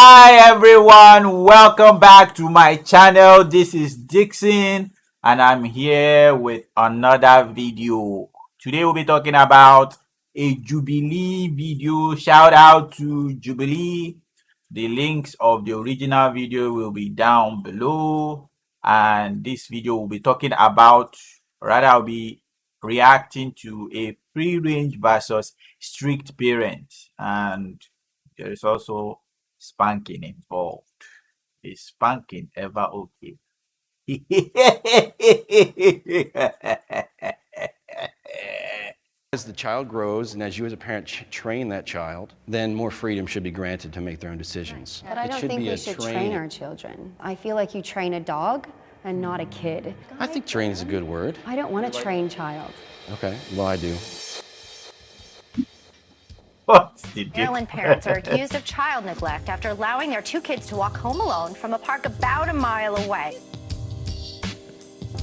Hi everyone, welcome back to my channel. This is Dixon and I'm here with another video. Today we'll be talking about a Jubilee video. Shout out to Jubilee. The links of the original video will be down below, and this video will be talking about, rather I'll be reacting to a free range versus strict parent, and there is also spanking involved. Is spanking ever okay? As the child grows and as you as a parent train that child, then more freedom should be granted to make their own decisions. But I don't think we should train our children. I feel like you train a dog and not a kid. I think train is a good word. I don't want a trained child. Okay, well I do. What's the Maryland parents are accused of child neglect after allowing their two kids to walk home alone from a park about a mile away.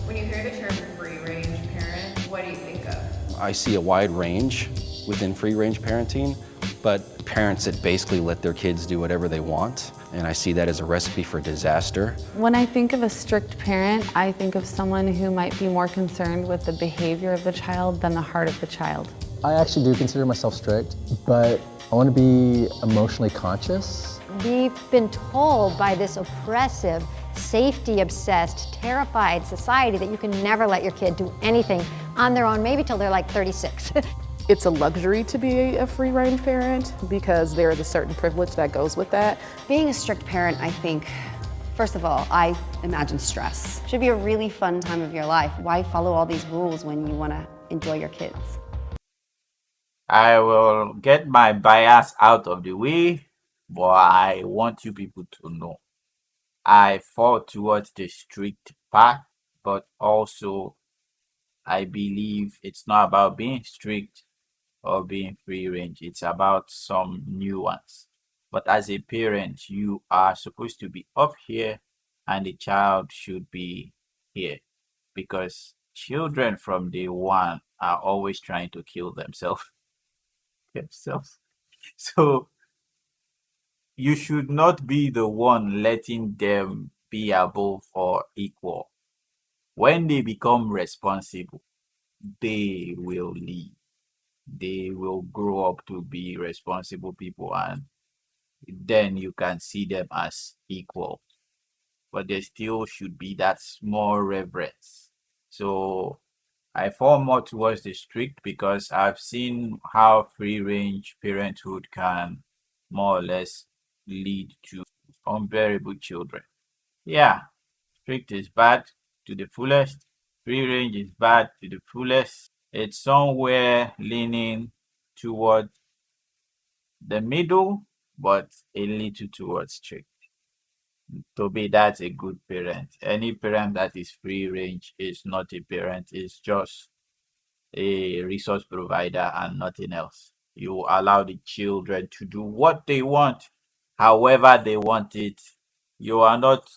When you hear the term free-range parent, what do you think of? I see a wide range within free-range parenting, but parents that basically let their kids do whatever they want, and I see that as a recipe for disaster. When I think of a strict parent, I think of someone who might be more concerned with the behavior of the child than the heart of the child. I actually do consider myself strict, but I want to be emotionally conscious. We've been told by this oppressive, safety-obsessed, terrified society that you can never let your kid do anything on their own, maybe till they're like 36. It's a luxury to be a free-range parent because there is a certain privilege that goes with that. Being a strict parent, I think, first of all, I imagine stress. Should be a really fun time of your life. Why follow all these rules when you want to enjoy your kids? I will get my bias out of the way, but I want you people to know I fall towards the strict path, but also I believe it's not about being strict or being free range. It's about some nuance. But as a parent, you are supposed to be up here and the child should be here, because children from day one are always trying to kill themselves. So you should not be the one letting them be above or equal. When they become responsible, they will lead. They will grow up to be responsible people, and then you can see them as equal. But there still should be that small reverence. So I fall more towards the strict because I've seen how free range parenthood can more or less lead to unbearable children. Yeah, strict is bad to the fullest, free range is bad to the fullest. It's somewhere leaning towards the middle, but a little towards strict. To be, that's a good parent. Any parent that is free range is not a parent, it's just a resource provider and nothing else. You allow the children to do what they want, however they want it. You are not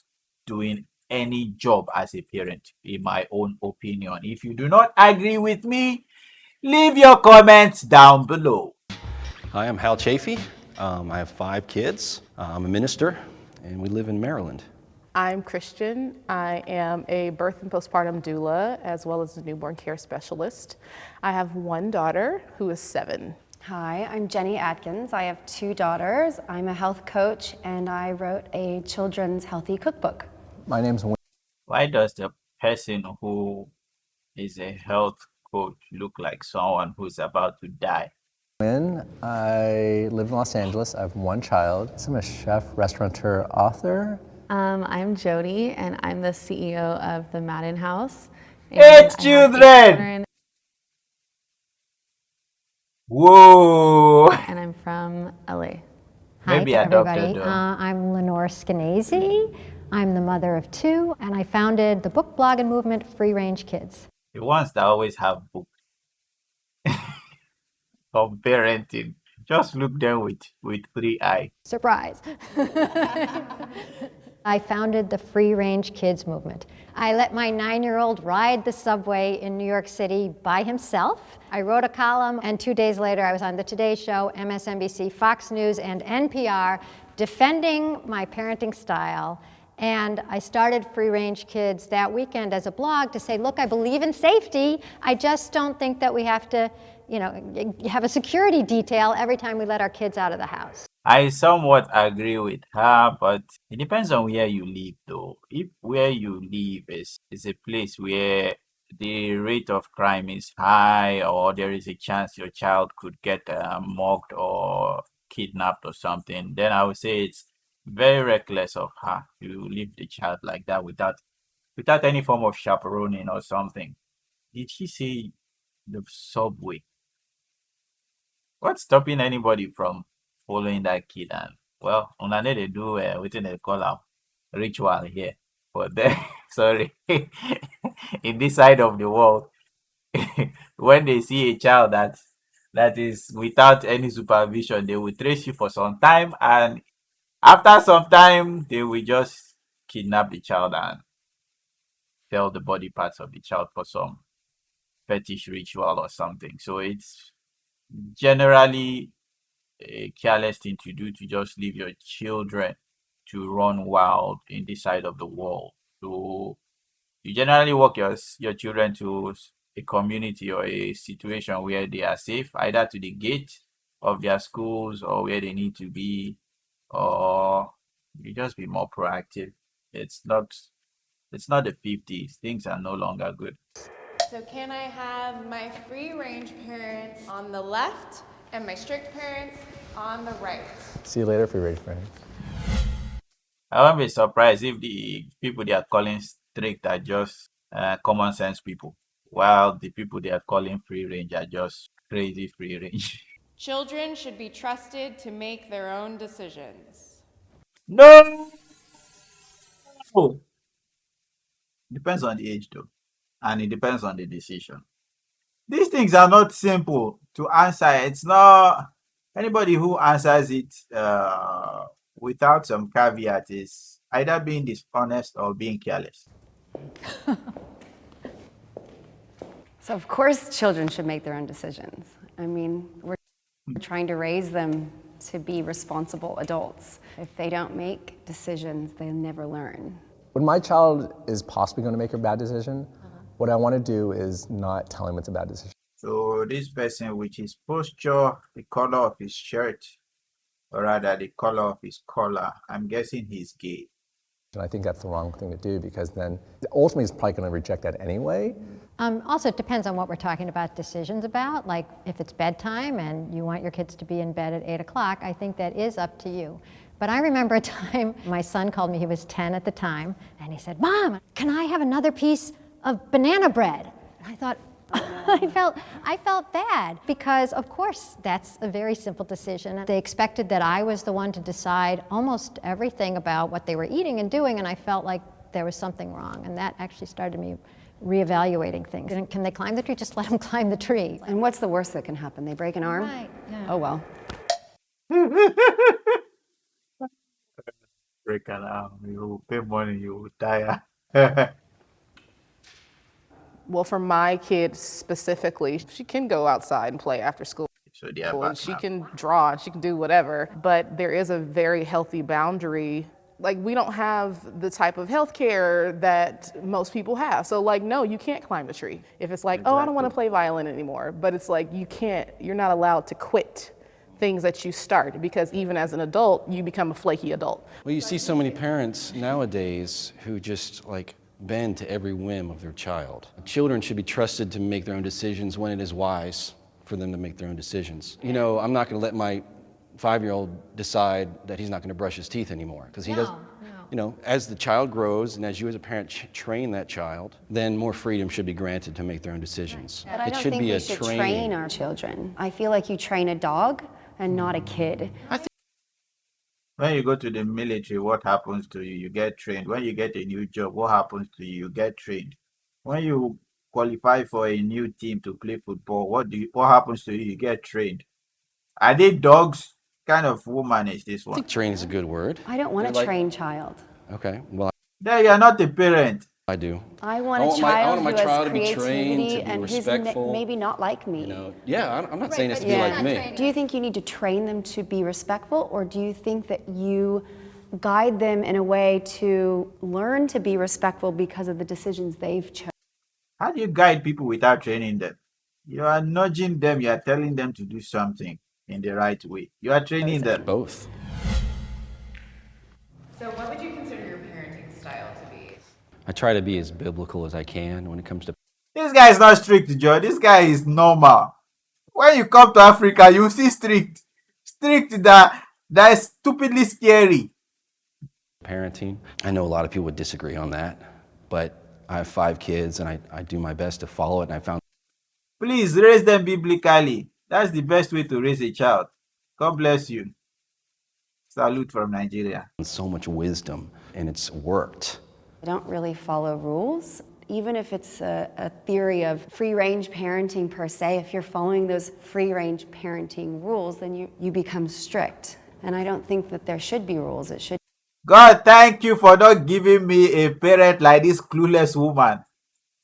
doing any job as a parent, in my own opinion. If you do not agree with me, leave your comments down below. Hi, I'm Hal Chafee. I have 5 kids. I'm a minister, and we live in Maryland. I'm Christian. I am a birth and postpartum doula as well as a newborn care specialist. I have 1 daughter who is 7. Hi, I'm Jenny Atkins. I have 2 daughters. I'm a health coach and I wrote a children's healthy cookbook. My name's Wayne. Why does the person who is a health coach look like someone who's about to die? I live in Los Angeles. I have 1 child. I'm a chef, restaurateur, author. I'm Jody, and I'm the CEO of the Madden House. And It's I have 8 children! Whoa! And I'm from LA. Hi Maybe to adopted everybody. though. I'm Lenore Skenazy. I'm the mother of 2, and I founded the book, blog, and movement Free Range Kids. The ones that always have books of parenting. Just look them with 3 eyes. Surprise. I founded the Free Range Kids movement. I let my 9-year-old ride the subway in New York City by himself. I wrote a column, and 2 days later I was on the Today Show, MSNBC, Fox News, and NPR defending my parenting style. And I started Free Range Kids that weekend as a blog to say, look, I believe in safety. I just don't think that we have to, have a security detail every time we let our kids out of the house. I somewhat agree with her, but it depends on where you live, though. If where you live is a place where the rate of crime is high, or there is a chance your child could get mugged or kidnapped or something, then I would say it's very reckless of her to leave the child like that without any form of chaperoning or something. Did she say the subway? What's stopping anybody from following that kid? And well, on need they do within a call out ritual here. But then, sorry, in this side of the world, when they see a child that is without any supervision, they will trace you for some time, and after some time, they will just kidnap the child and sell the body parts of the child for some fetish ritual or something. So it's generally a careless thing to do to just leave your children to run wild in this side of the world. So you generally walk your children to a community or a situation where they are safe, either to the gate of their schools or where they need to be, or you just be more proactive. It's not the 50s. Things are no longer good. So can I have my free range parents on the left and my strict parents on the right? See you later, free range parents. I won't be surprised if the people they are calling strict are just common sense people, while the people they are calling free range are just crazy free range. Children should be trusted to make their own decisions. No! Depends on the age though, and it depends on the decision. These things are not simple to answer. It's not anybody who answers it without some caveat is either being dishonest or being careless. So of course children should make their own decisions. I mean, we're trying to raise them to be responsible adults. If they don't make decisions, they'll never learn. When my child is possibly going to make a bad decision, what I want to do is not tell him it's a bad decision. So this person with his posture, the color of his shirt, or rather the color of his collar, I'm guessing he's gay. And I think that's the wrong thing to do, because then ultimately he's probably going to reject that anyway. Also, it depends on what we're talking about decisions about. Like if it's bedtime and you want your kids to be in bed at 8 o'clock, I think that is up to you. But I remember a time my son called me, he was 10 at the time, and he said, "Mom, can I have another piece of banana bread?" And I thought, I felt bad, because of course that's a very simple decision. They expected that I was the one to decide almost everything about what they were eating and doing, and I felt like there was something wrong, and that actually started me reevaluating things. And can they climb the tree? Just let them climb the tree. And what's the worst that can happen? They break an arm? Right, yeah. Oh well. Break an arm, you pay money, you will tire. Well, for my kid specifically, she can go outside and play after school. So they are And back she now. can draw and she can do whatever, but there is a very healthy boundary. Like, we don't have the type of health care that most people have. So like, no, you can't climb the tree. If it's like, oh, I don't want to play violin anymore, but it's like, you're not allowed to quit things that you start, because even as an adult, you become a flaky adult. Well, you see so many parents nowadays who just like bend to every whim of their child. Children should be trusted to make their own decisions when it is wise for them to make their own decisions. You know, I'm not going to let my 5-year-old decide that he's not going to brush his teeth anymore, because he doesn't. You know, as the child grows and as you as a parent train that child, then more freedom should be granted to make their own decisions. But I don't think we should train our children. I feel like you train a dog and not a kid. When you go to the military, what happens to you? You get trained. When you get a new job, what happens to you? You get trained. When you qualify for a new team to play football, what happens to you? You get trained. Are they dogs? Kind of woman is this I one? think train is a good word. I don't want a trained child. Okay, well, There, you are not a parent. I do. I want I a want child my who has child to be trained, creativity to be and who's respectful. maybe not like me. You know, yeah, I'm not saying it has to be like me. Do you think you need to train them to be respectful, or do you think that you guide them in a way to learn to be respectful because of the decisions they've chosen? How do you guide people without training them? You are nudging them, you are telling them to do something in the right way. You are training them. Both. So what would you consider your parenting style to be? I try to be as biblical as I can when it comes to. This guy is not strict, Joe. This guy is normal. When you come to Africa, you see strict. Strict that is stupidly scary. Parenting. I know a lot of people would disagree on that, but I have 5 kids and I do my best to follow it, and I found Please raise them biblically. That's the best way to raise a child. God bless you. Salute from Nigeria. so much wisdom, and it's worked. I don't really follow rules. Even if it's a theory of free-range parenting per se, if you're following those free-range parenting rules, then you become strict. And I don't think that there should be rules. It should God, thank you for not giving me a parent like this clueless woman.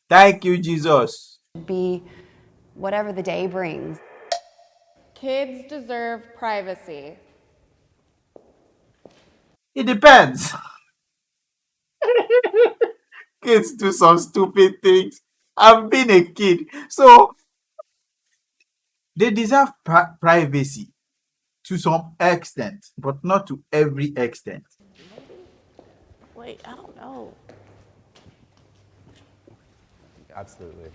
Thank you, Jesus. be whatever the day brings. Kids deserve privacy. It depends. Kids do some stupid things. I've been a kid. So they deserve privacy to some extent, but not to every extent. Wait, I don't know. Absolutely.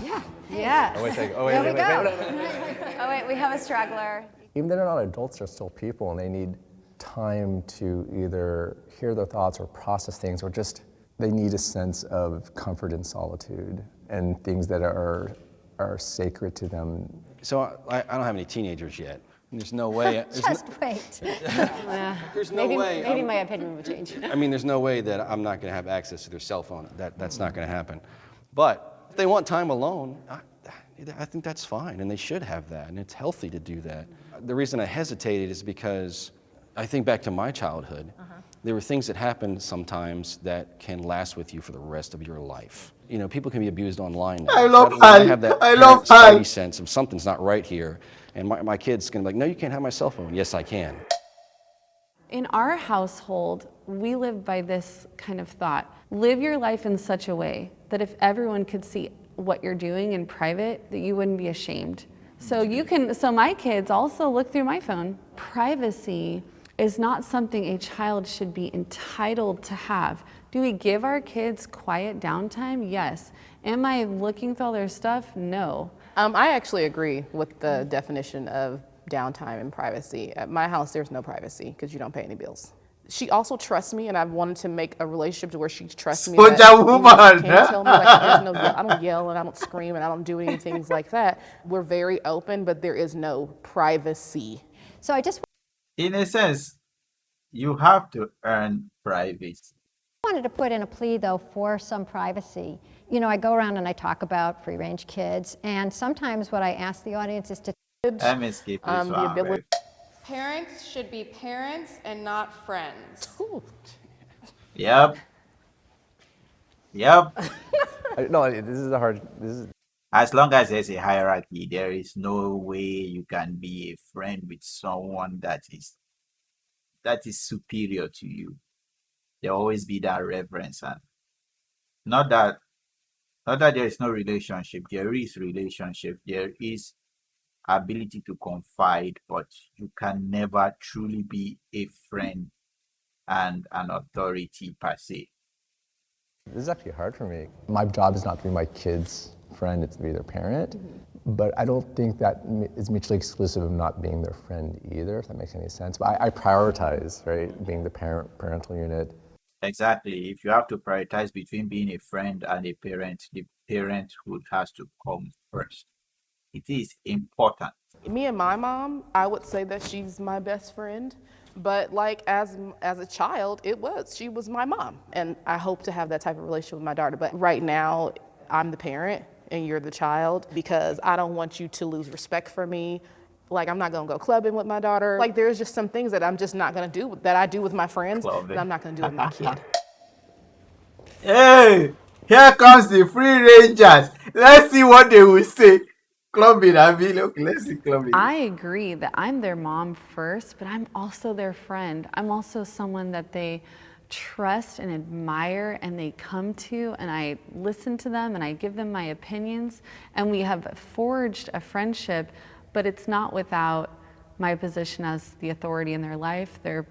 Yeah. Oh, wait, There we go. Oh, wait, we have a straggler. Even though they're not adults, they're still people, and they need time to either hear their thoughts or process things, or just they need a sense of comfort in solitude and things that are sacred to them. So I don't have any teenagers yet. There's no way. Just wait. There's no way. Maybe my opinion will change. I mean, there's no way that I'm not going to have access to their cell phone. That's not going to happen. But if they want time alone, I think that's fine, and they should have that, and it's healthy to do that. The reason I hesitated is because I think back to my childhood. There were things that happened sometimes that can last with you for the rest of your life. You know, people can be abused online now. I love So I Hal. have that I love parent Hal. spidey sense of something's not right here, and my kid's going to be like, no, you can't have my cell phone. Yes, I can. In our household, we live by this kind of thought. Live your life in such a way that if everyone could see what you're doing in private, that you wouldn't be ashamed. So my kids also look through my phone. Privacy is not something a child should be entitled to have. Do we give our kids quiet downtime? Yes. Am I looking through all their stuff? No. I actually agree with the definition of downtime and privacy. At my house, there's no privacy because you don't pay any bills. She also trusts me, and I've wanted to make a relationship to where she trusts me. Soldier that, woman. She can't tell me, like, there's no, I don't yell and I don't scream and I don't do any things like that. We're very open, but there is no privacy. So I just In a sense, you have to earn privacy. wanted to put in a plea, though, for some privacy. You know, I go around and I talk about free-range kids, and sometimes what I ask the audience is to Let me skip this The one. ability- Parents should be parents and not friends. Yep. Yep. No, this is a hard. This is. As long as there's a hierarchy, there is no way you can be a friend with someone that is superior to you. There'll always be that reverence, and not that there is no relationship. There is relationship. There is ability to confide, but you can never truly be a friend and an authority per se. This is actually hard for me. My job is not to be my kid's friend, it's to be their parent. But I don't think that is mutually exclusive of not being their friend either, if that makes any sense. But I prioritize, right, being the parental unit. Exactly. If you have to prioritize between being a friend and a parent, the parenthood has to come first. It is important. Me and my mom, I would say that she's my best friend. But like as a child, she was my mom. And I hope to have that type of relationship with my daughter. But right now, I'm the parent and you're the child, because I don't want you to lose respect for me. Like, I'm not gonna go clubbing with my daughter. Like, there's just some things that I'm just not gonna do, that I do with my friends, Clubbing. that I'm not gonna do with my kid. Hey, here comes the free rangers. Let's see what they will say. Clubbing, I mean, okay, let's see clubbing. I agree that I'm their mom first, but I'm also their friend. I'm also someone that they trust and admire and they come to, and I listen to them and I give them my opinions, and we have forged a friendship, but it's not without my position as the authority in their life, their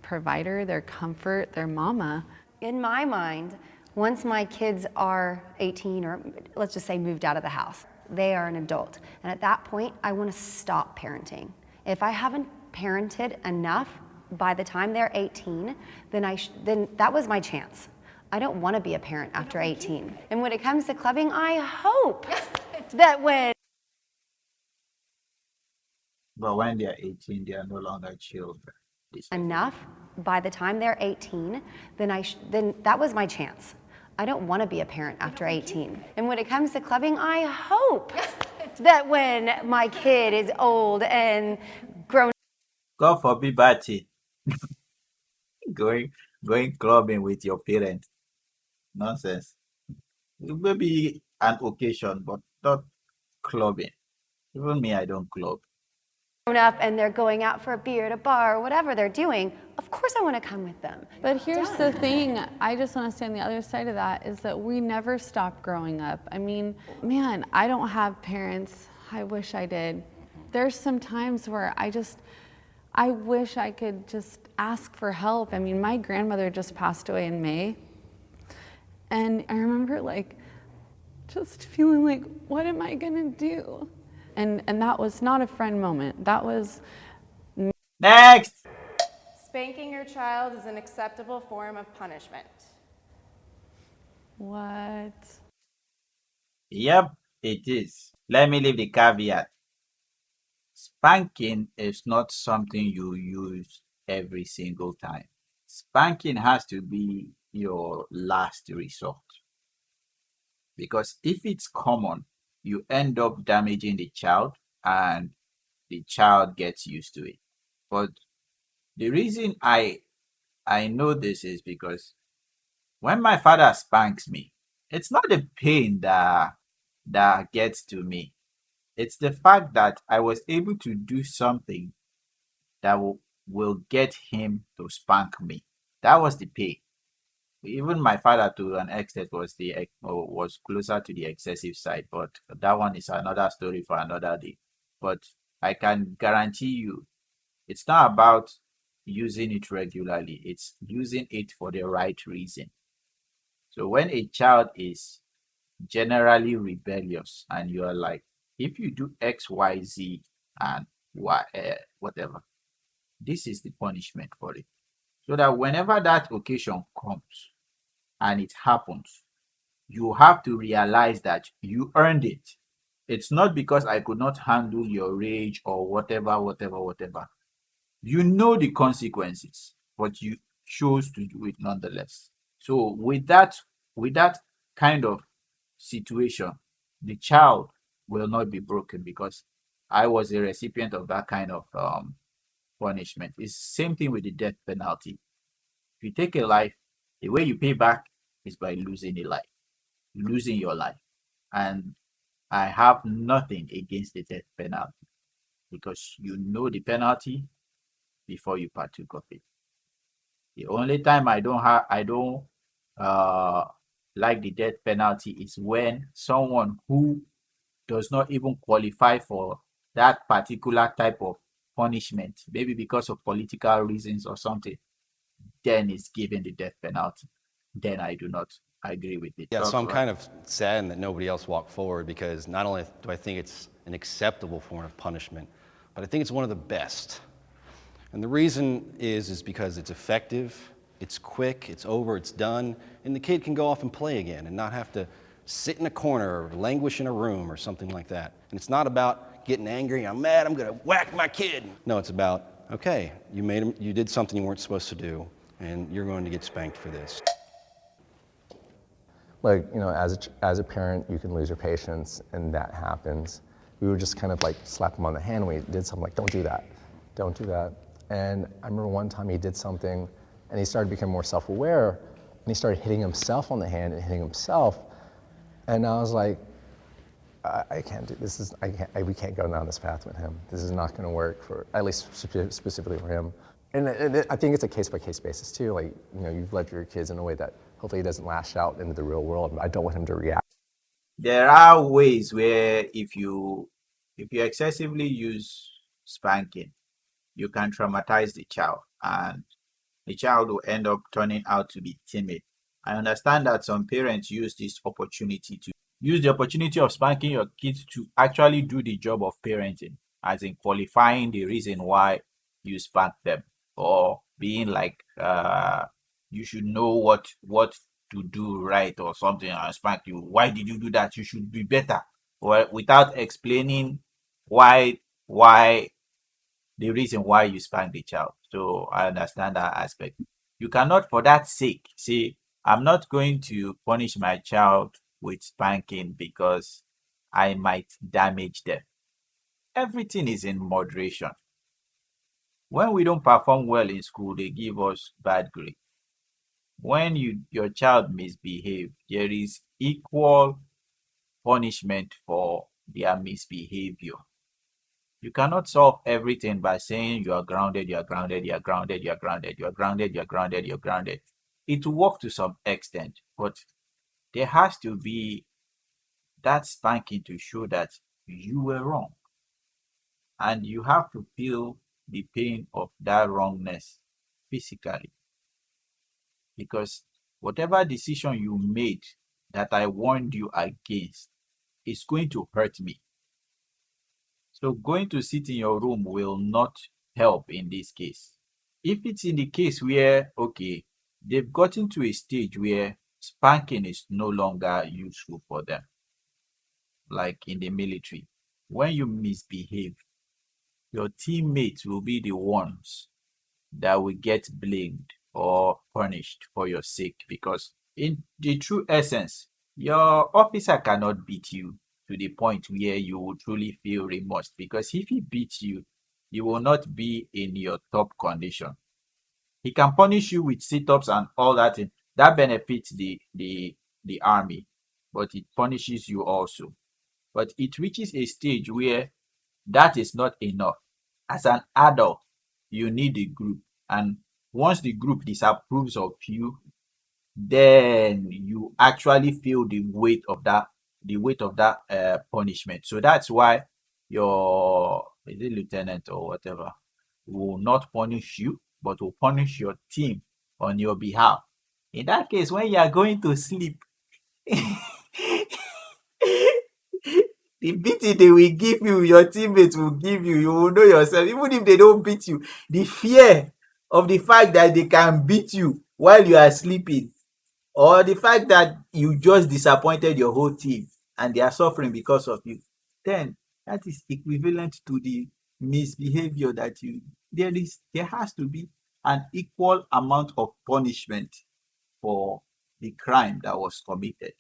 provider, their comfort, their mama. In my mind, once my kids are 18, or let's just say moved out of the house, they are an adult. And at that point, I want to stop parenting. If I haven't parented enough by the time they're 18, then that was my chance. I don't want to be a parent after 18. And when it comes to clubbing, I hope that when But when they are 18, they are no longer children. enough by the time they're 18, then that was my chance. I don't want to be a parent after 18. And when it comes to clubbing, I hope that when my kid is old and grown God forbid, Batty. going going clubbing with your parents. Nonsense. It may be an occasion, but not clubbing. Even me, I don't club. up and they're going out for a beer at a bar or whatever they're doing, of course I want to come with them. But here's the thing, I just want to say on the other side of that is that we never stop growing up. I mean, man, I don't have parents. I wish I did. There's some times where I wish I could just ask for help. I mean, my grandmother just passed away in May. And I remember like just feeling like, what am I gonna do? And that was not a friend moment. That was Next! Spanking your child is an acceptable form of punishment. what? Yep, it is. Let me leave the caveat. Spanking is not something you use every single time. Spanking has to be your last resort. Because if it's common, you end up damaging the child and the child gets used to it. But the reason I know this is because when my father spanks me, it's not the pain that gets to me. It's the fact that I was able to do something that will get him to spank me. That was the pain. Even my father, to an extent, was closer to the excessive side, but that one is another story for another day. But I can guarantee you, it's not about using it regularly. It's using it for the right reason. So when a child is generally rebellious, and you are like, if you do X, Y, Z, and Y, whatever, this is the punishment for it. So that whenever that occasion comes and it happens, you have to realize that you earned it. It's not because I could not handle your rage or whatever, whatever, whatever. You know the consequences, but you chose to do it nonetheless. So with that kind of situation, the child will not be broken because I was a recipient of that kind of punishment. It's same thing with the death penalty. If you take a life, the way you pay back is by losing a life, losing your life. And I have nothing against the death penalty because you know the penalty before you partook of it. The only time I don't uh like the death penalty is when someone who does not even qualify for that particular type of punishment, maybe because of political reasons or something, then is given the death penalty. Then I do not agree with it. Yeah, so Talk I'm about kind of saddened that nobody else walked forward because not only do I think it's an acceptable form of punishment, but I think it's one of the best. And the reason is because it's effective, it's quick, it's over, it's done, and the kid can go off and play again and not have to sit in a corner or languish in a room or something like that. And it's not about getting angry, I'm mad, I'm gonna whack my kid. No, it's about, okay, you did something you weren't supposed to do, and you're going to get spanked for this. Like, you know, as a parent, you can lose your patience, and that happens. We would just kind of like slap him on the hand when he did something, like, don't do that, don't do that. And I remember one time he did something, and he started becoming more self-aware, And he started hitting himself on the hand and hitting himself. And I was like, I can't do this. We can't go down this path with him. This is not going to work for, at least specifically for him. And I think it's a case-by-case basis too. Like, you've led your kids in a way that hopefully he doesn't lash out into the real world. I don't want him to react. There are ways where if you excessively use spanking, you can traumatize the child, and the child will end up turning out to be timid. I understand that some parents use the opportunity of spanking your kids to actually do the job of parenting, as in qualifying the reason why you spank them, or being like, you should know what to do right or something, and spank you. Why did you do that? You should be better. Well, without explaining why the reason why you spank the child. So I understand that aspect. You cannot, for that sake, say, I'm not going to punish my child with spanking because I might damage them. Everything is in moderation. When we don't perform well in school, they give us bad grade. When your child misbehave, there is equal punishment for their misbehavior. You cannot solve everything by saying you are grounded, you are grounded, you are grounded, you are grounded, you are grounded, you are grounded, you're grounded. It will work to some extent, but there has to be that spanking to show that you were wrong. And you have to feel the pain of that wrongness physically. Because whatever decision you made that I warned you against is going to hurt me. So going to sit in your room will not help in this case. If it's in the case where, okay, they've gotten to a stage where spanking is no longer useful for them, like in the military, when you misbehave, your teammates will be the ones that will get blamed or punished for your sake, because in the true essence, your officer cannot beat you to the point where you will truly feel remorse, because if he beats you, you will not be in your top condition. He can punish you with sit-ups and all that thing. That benefits the army, but it punishes you also. But it reaches a stage where that is not enough. As an adult, you need a group. And once the group disapproves of you, then you actually feel the weight of that punishment. So that's why your, is it lieutenant or whatever, will not punish you, but will punish your team on your behalf. In that case, when you are going to sleep, the beating they will give you, your teammates will give you, you will know yourself. Even if they don't beat you, the fear of the fact that they can beat you while you are sleeping, or the fact that you just disappointed your whole team and they are suffering because of you, then that is equivalent to the misbehavior that you, there has to be an equal amount of punishment for the crime that was committed.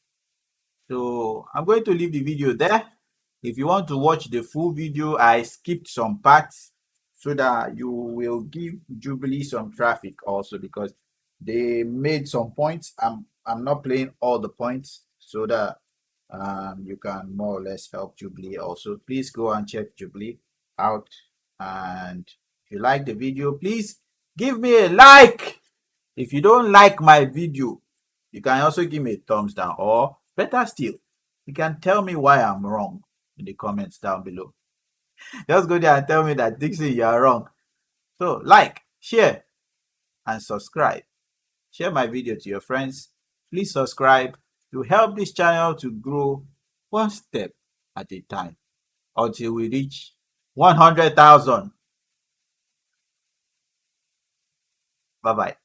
So I'm going to leave the video there. If you want to watch the full video, I skipped some parts so that you will give Jubilee some traffic also, because they made some points. I'm not playing all the points so that you can more or less help Jubilee also. Please go and check Jubilee out. And if you like the video, please give me a like. If you don't like my video, you can also give me a thumbs down, or better still, you can tell me why I'm wrong in the comments down below. Just go there and tell me that Dixie, you are wrong. So like, share, and subscribe. Share my video to your friends. Please subscribe to help this channel to grow one step at a time until we reach 100,000. Bye bye.